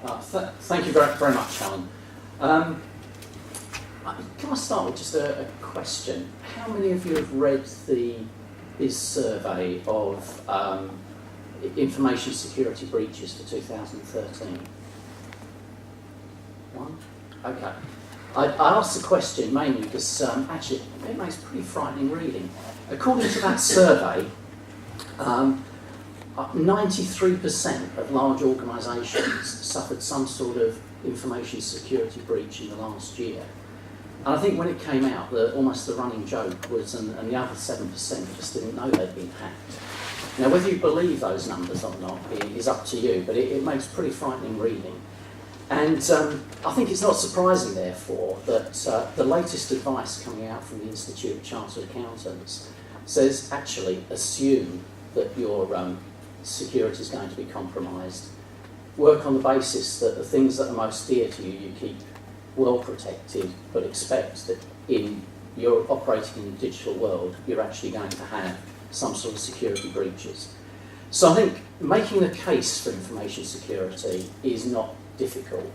Thank you very much, Helen. Can I start with just a question? How many of you have read this survey of information security breaches for 2013? One? Okay. I asked the question mainly because actually it makes pretty frightening reading. According to that survey, 93% of large organisations suffered some sort of information security breach in the last year. And I think when it came out, almost the running joke was, and the other 7% just didn't know they'd been hacked. Now, whether you believe those numbers or not is up to you, but it makes pretty frightening reading. And I think it's not surprising, therefore, that the latest advice coming out from the Institute of Chartered Accountants says actually assume that your security is going to be compromised. Work on the basis that the things that are most dear to you, you keep well protected, but expect that you're operating in the digital world, you're actually going to have some sort of security breaches. So I think making the case for information security is not difficult.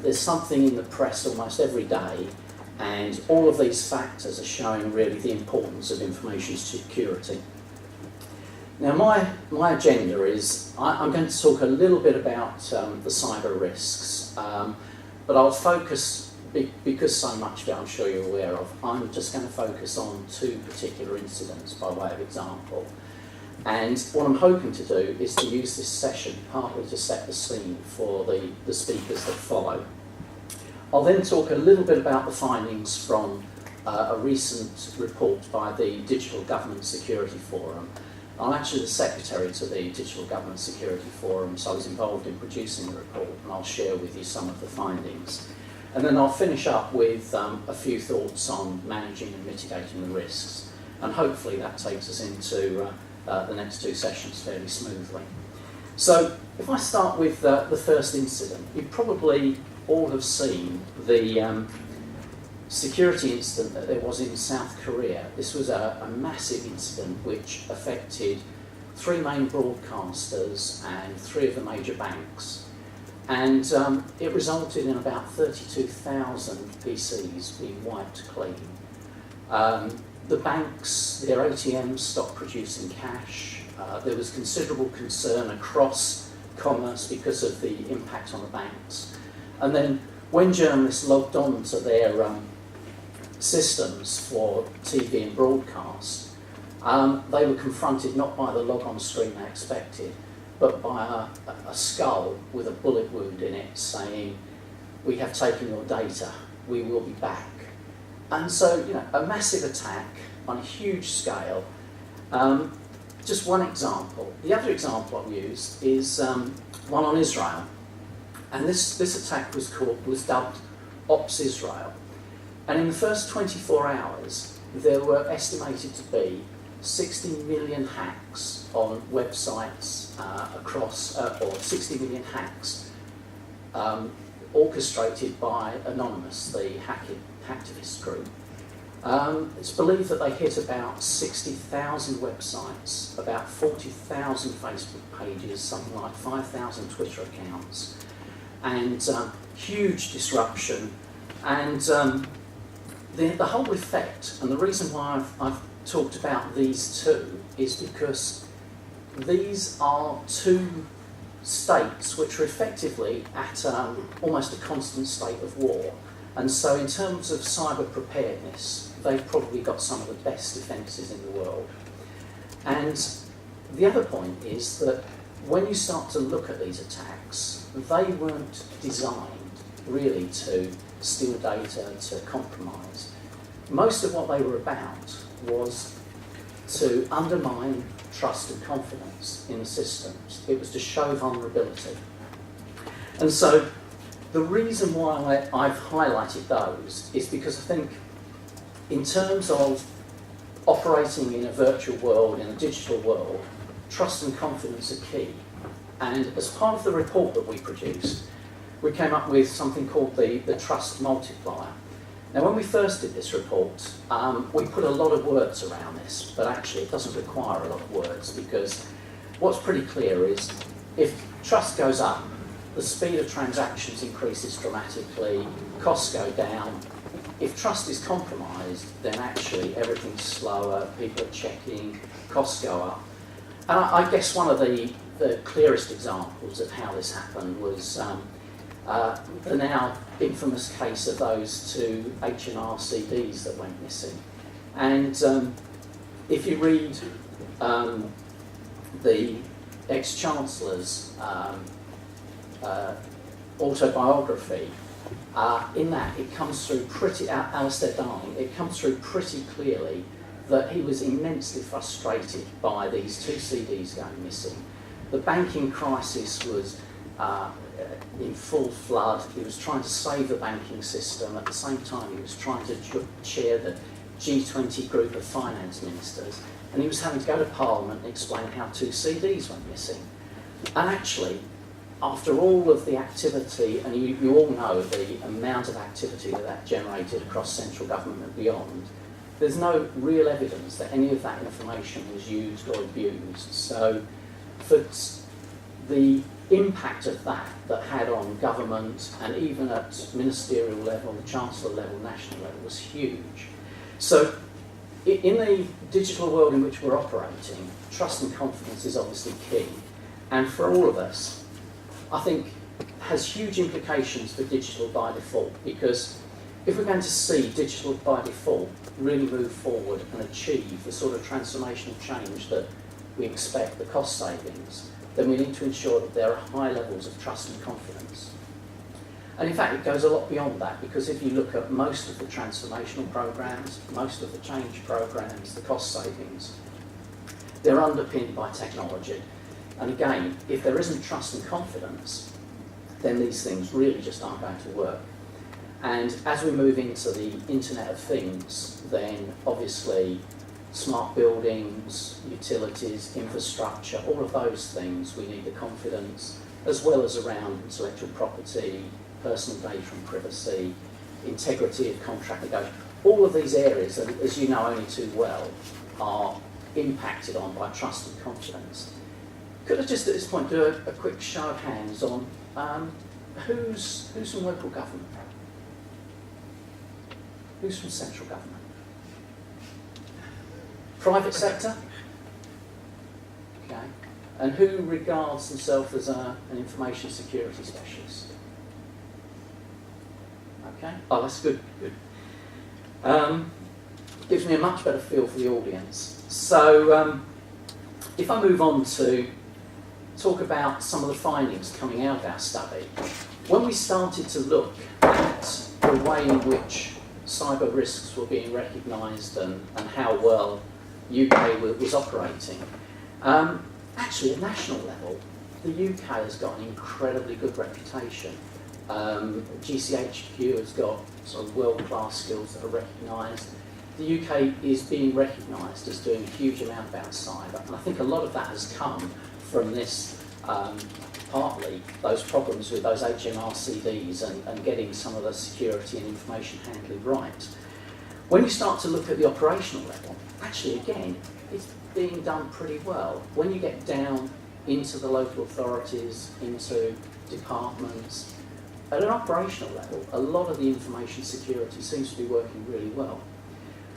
There's something in the press almost every day, and all of these factors are showing really the importance of information security. Now my agenda is, I'm going to talk a little bit about the cyber risks, but I'll focus, because so much of it I'm sure you're aware of, I'm just going to focus on two particular incidents by way of example. And what I'm hoping to do is to use this session partly to set the scene for the speakers that follow. I'll then talk a little bit about the findings from a recent report by the Digital Government Security Forum. I'm actually the secretary to the Digital Government Security Forum, so I was involved in producing the report, and I'll share with you some of the findings. And then I'll finish up with a few thoughts on managing and mitigating the risks. And hopefully that takes us into the next two sessions fairly smoothly. So if I start with the first incident, you probably all have seen the security incident that there was in South Korea. This was a massive incident which affected three main broadcasters and three of the major banks. And it resulted in about 32,000 PCs being wiped clean. The banks, their ATMs stopped producing cash. There was considerable concern across commerce because of the impact on the banks. And then when journalists logged on to their systems for TV and broadcast, they were confronted not by the log-on screen they expected, but by a skull with a bullet wound in it saying, "We have taken your data, we will be back." And so, a massive attack on a huge scale. Just one example. The other example I've used is one on Israel. And this attack was dubbed Ops Israel. And in the first 24 hours, there were estimated to be 60 million hacks on websites or 60 million hacks orchestrated by Anonymous, the hacktivist group. It's believed that they hit about 60,000 websites, about 40,000 Facebook pages, something like 5,000 Twitter accounts, and huge disruption. And the whole effect, and the reason why I've talked about these two, is because these are two states which are effectively at almost a constant state of war. And so in terms of cyber preparedness, they've probably got some of the best defences in the world. And the other point is that when you start to look at these attacks, they weren't designed really to steal data, to compromise. Most of what they were about was to undermine trust and confidence in the systems. It was to show vulnerability. And so the reason why I've highlighted those is because I think in terms of operating in a virtual world, in a digital world, trust and confidence are key. And as part of the report that we produced, we came up with something called the Trust Multiplier. Now, when we first did this report, we put a lot of words around this, but actually it doesn't require a lot of words, because what's pretty clear is if trust goes up, the speed of transactions increases dramatically, costs go down. If trust is compromised, then actually everything's slower, people are checking, costs go up. And I guess one of the clearest examples of how this happened was the now infamous case of those two H&R CDs that went missing. And if you read the ex-Chancellor's autobiography, in that it comes through Alistair Darling, it comes through pretty clearly that he was immensely frustrated by these two CDs going missing. The banking crisis was in full flood. He was trying to save the banking system. At the same time, he was trying to chair the G20 group of finance ministers, and he was having to go to Parliament and explain how two CDs went missing. And actually, after all of the activity, and you all know the amount of activity that generated across central government and beyond, there's no real evidence that any of that information was used or abused. So for the impact of that had on government, and even at ministerial level, the Chancellor level, national level, was huge. So in the digital world in which we're operating, trust and confidence is obviously key. And for all of us, I think has huge implications for digital by default, because if we're going to see digital by default really move forward and achieve the sort of transformational change that we expect, the cost savings, then we need to ensure that there are high levels of trust and confidence. And in fact, it goes a lot beyond that, because if you look at most of the transformational programs, most of the change programs, the cost savings, they're underpinned by technology. And again, if there isn't trust and confidence, then these things really just aren't going to work. And as we move into the Internet of Things, then obviously smart buildings, utilities, infrastructure, all of those things, we need the confidence, as well as around intellectual property, personal data and privacy, integrity of contract negotiation. All of these areas, as you know only too well, are impacted on by trust and confidence. Could I just at this point do a quick show of hands on who's from local government? Who's from central government? Private sector? Okay. And who regards themselves as an information security specialist? Okay. Oh, that's good. Good. Gives me a much better feel for the audience. So, if I move on to talk about some of the findings coming out of our study, when we started to look at the way in which cyber risks were being recognised and how well UK was operating, actually at national level, the UK has got an incredibly good reputation. GCHQ has got sort of world-class skills that are recognised. The UK is being recognised as doing a huge amount about cyber, and I think a lot of that has come from this, partly those problems with those HMR CDs and getting some of the security and information handling right. When you start to look at the operational level, actually again, it's being done pretty well. When you get down into the local authorities, into departments, at an operational level, a lot of the information security seems to be working really well.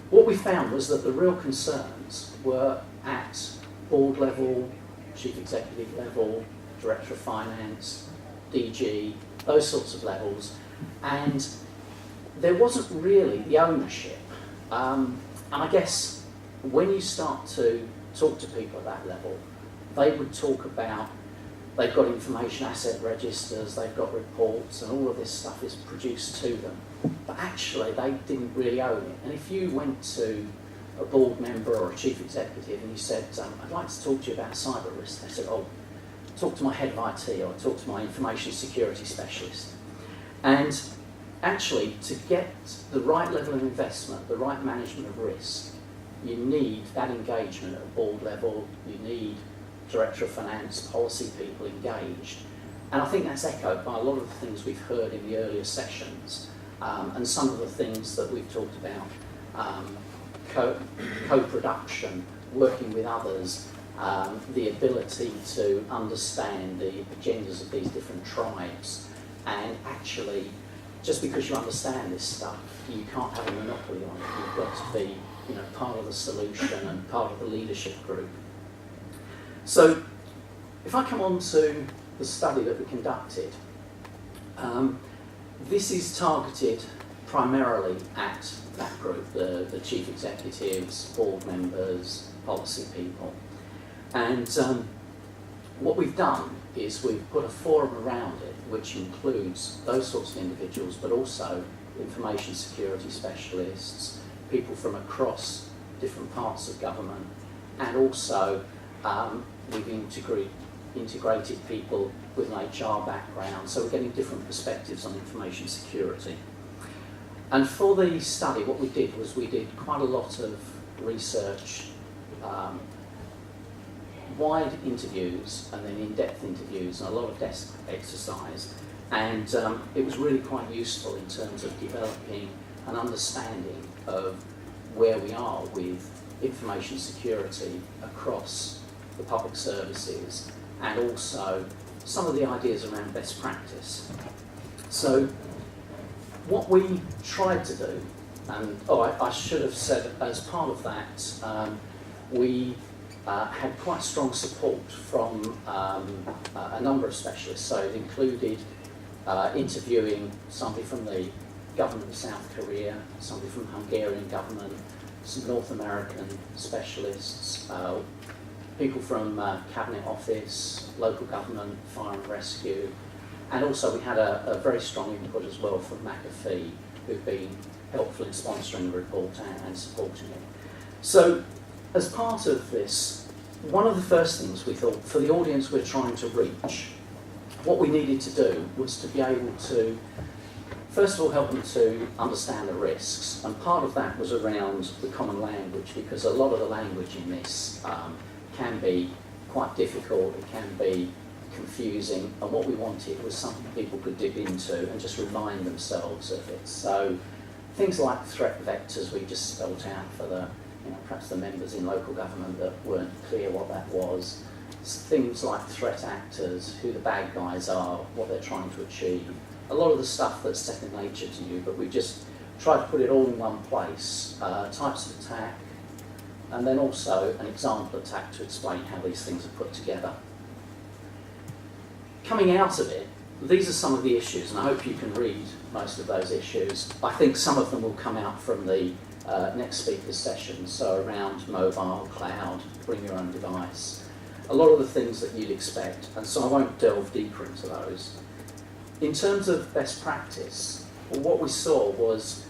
What we found was that the real concerns were at board level, chief executive level, director of finance, DG, those sorts of levels, and there wasn't really the ownership. And I guess when you start to talk to people at that level, they would talk about they've got information asset registers, they've got reports, and all of this stuff is produced to them. But actually, they didn't really own it. And if you went to a board member or a chief executive and you said, I'd like to talk to you about cyber risk, they said, oh, talk to my head of IT or talk to my information security specialist. And actually, to get the right level of investment, the right management of risk, you need that engagement at board level, you need director of finance, policy people engaged. And I think that's echoed by a lot of the things we've heard in the earlier sessions, and some of the things that we've talked about, co-production, working with others, the ability to understand the agendas of these different tribes, and actually, just because you understand this stuff, you can't have a monopoly on it. You've got to be, part of the solution and part of the leadership group. So, if I come on to the study that we conducted, this is targeted primarily at that group, the chief executives, board members, policy people. And what we've done is we've put a forum around it, which includes those sorts of individuals, but also information security specialists, people from across different parts of government, and also we've integrated people with an HR background, so we're getting different perspectives on information security. And for the study, what we did was we did quite a lot of research, wide interviews and then in-depth interviews and a lot of desk exercise, and it was really quite useful in terms of developing an understanding of where we are with information security across the public services, and also some of the ideas around best practice. So what we tried to do, and I should have said as part of that, we had quite strong support from a number of specialists. So it included interviewing somebody from the government of South Korea, somebody from Hungarian government, some North American specialists, people from Cabinet Office, local government, fire and rescue, and also we had a very strong input as well from McAfee, who've been helpful in sponsoring the report and supporting it. So, as part of this, one of the first things we thought, for the audience we're trying to reach, what we needed to do was to be able to, first of all, help them to understand the risks, and part of that was around the common language, because a lot of the language in this can be quite difficult, it can be confusing, and what we wanted was something people could dip into and just remind themselves of it. So things like threat vectors we just spelt out for the, perhaps the members in local government that weren't clear what that was. Things like threat actors, who the bad guys are, what they're trying to achieve. A lot of the stuff that's second nature to you, but we just tried to put it all in one place. Types of attack, and then also an example attack to explain how these things are put together. Coming out of it, these are some of the issues, and I hope you can read most of those issues. I think some of them will come out from the next speaker's session, so around mobile, cloud, bring your own device. A lot of the things that you'd expect, and so I won't delve deeper into those. In terms of best practice, what we saw was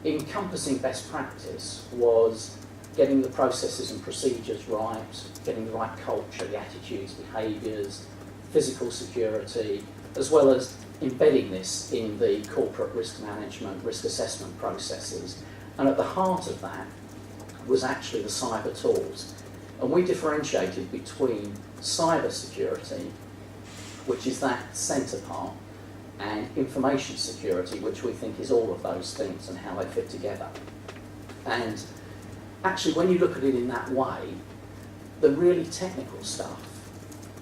encompassing best practice was getting the processes and procedures right, getting the right culture, the attitudes, behaviours, physical security, as well as embedding this in the corporate risk management, risk assessment processes. And at the heart of that was actually the cyber tools. And we differentiated between cyber security, which is that centre part, and information security, which we think is all of those things and how they fit together. And actually, when you look at it in that way, the really technical stuff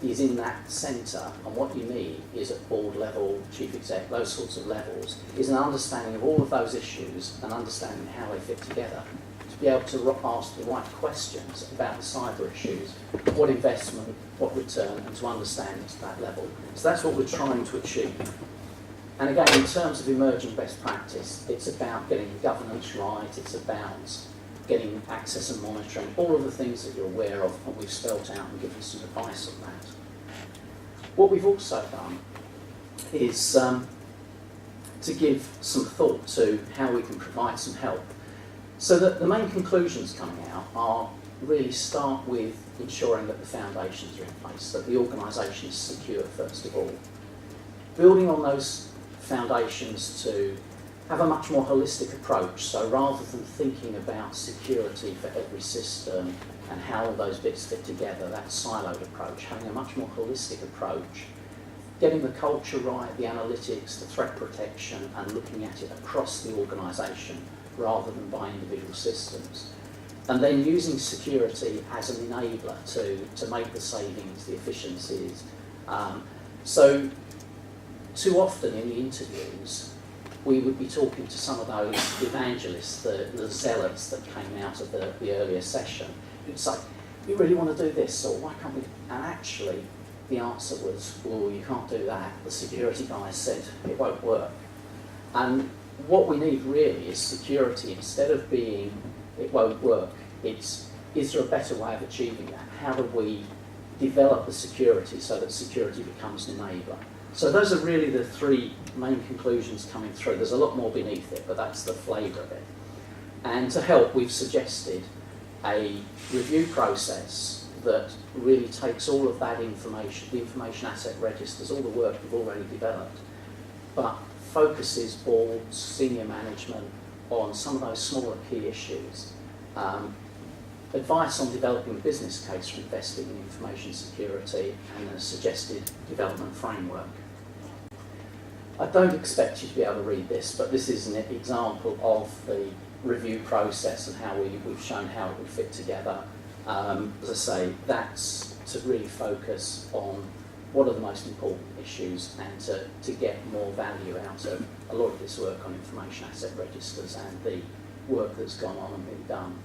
is in that centre, and what you need is at board level, chief exec, those sorts of levels, is an understanding of all of those issues and understanding how they fit together, to be able to ask the right questions about the cyber issues, what investment, what return, and to understand it to that level. So that's what we're trying to achieve. And again, in terms of emerging best practice, it's about getting the governance right, it's about getting access and monitoring, all of the things that you're aware of, and we've spelt out and given some advice on that. What we've also done is to give some thought to how we can provide some help. So that the main conclusions coming out are really start with ensuring that the foundations are in place, that the organisation is secure first of all. Building on those foundations to have a much more holistic approach, so rather than thinking about security for every system and how all those bits fit together, that siloed approach, having a much more holistic approach, getting the culture right, the analytics, the threat protection, and looking at it across the organisation rather than by individual systems. and then using security as an enabler to make the savings, the efficiencies. So too often in the interviews, we would be talking to some of those evangelists, the zealots that came out of the earlier session, who'd say, you really want to do this, or why can't we? And actually, the answer was, well, you can't do that. The security guys said it won't work. And what we need really is security. Instead of being, it won't work, it's, is there a better way of achieving that? How do we develop the security so that security becomes an enabler? So those are really the three main conclusions coming through. There's a lot more beneath it, but that's the flavour of it. And to help, we've suggested a review process that really takes all of that information, the information asset registers, all the work we've already developed, but focuses boards, senior management on some of those smaller key issues. Advice on developing a business case for investing in information security, and a suggested development framework. I don't expect you to be able to read this, but this is an example of the review process and how we've shown how it would fit together. As I say, that's to really focus on what are the most important issues and to get more value out of a lot of this work on information asset registers and the work that's gone on and been done.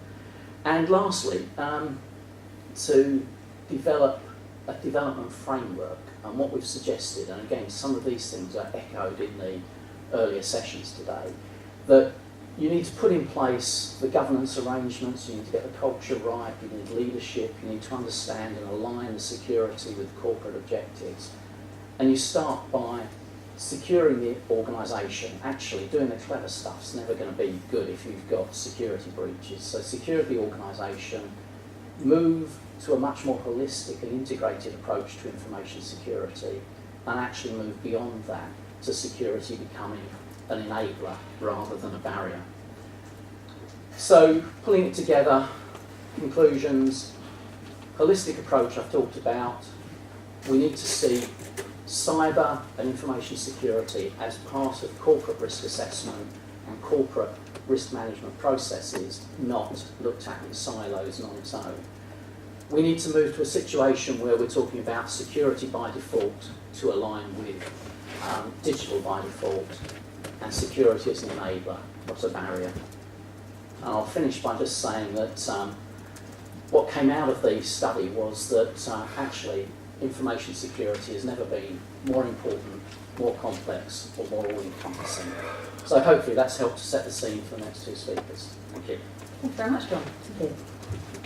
And lastly, to develop a development framework, and what we've suggested, and again some of these things are echoed in the earlier sessions today, that you need to put in place the governance arrangements, you need to get the culture right, you need leadership, you need to understand and align the security with corporate objectives. And you start by securing the organisation. Actually, doing the clever stuff's never going to be good if you've got security breaches. So secure the organisation, move to a much more holistic and integrated approach to information security, and actually move beyond that to security becoming an enabler rather than a barrier. So, pulling it together, conclusions, holistic approach I've talked about. We need to see cyber and information security as part of corporate risk assessment and corporate risk management processes, not looked at in silos and on its own. We need to move to a situation where we're talking about security by default to align with digital by default, and security as an enabler, not a barrier. And I'll finish by just saying that what came out of the study was that actually information security has never been more important, more complex, or more all-encompassing. So hopefully that's helped to set the scene for the next two speakers. Thank you. Thanks very much, John. Thank you.